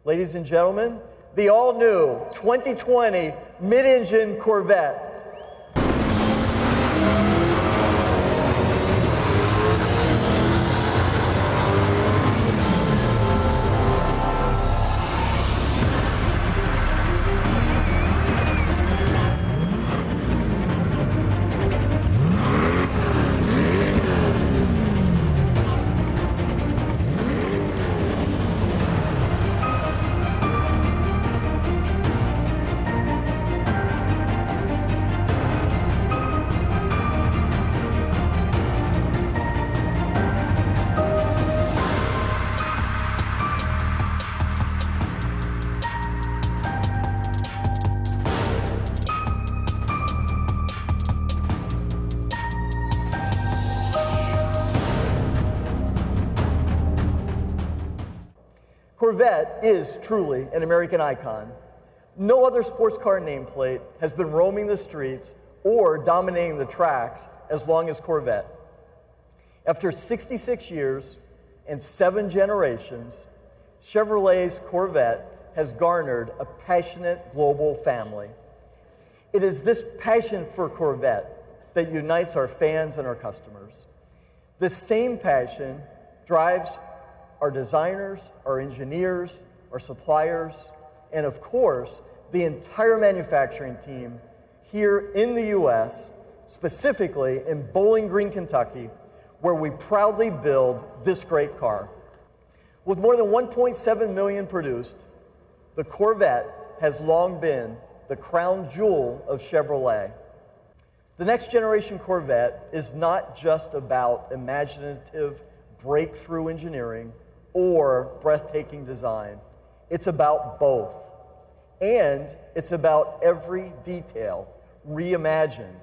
Ladies and gentlemen, the all-new 2020 mid-engine Corvette. Corvette is truly an American icon. No other sports car nameplate has been roaming the streets or dominating the tracks as long as Corvette. After 66 years and 7 generations, Chevrolet's Corvette has garnered a passionate global family. It is this passion for Corvette that unites our fans and our customers. This same passion drives our designers, our engineers, our suppliers, and of course, the entire manufacturing team here in the U.S., specifically in Bowling Green, Kentucky, where we proudly build this great car. With more than 1.7 million produced, the Corvette has long been the crown jewel of Chevrolet. The next generation Corvette is not just about imaginative breakthrough engineering or breathtaking design. It's about both. And it's about every detail reimagined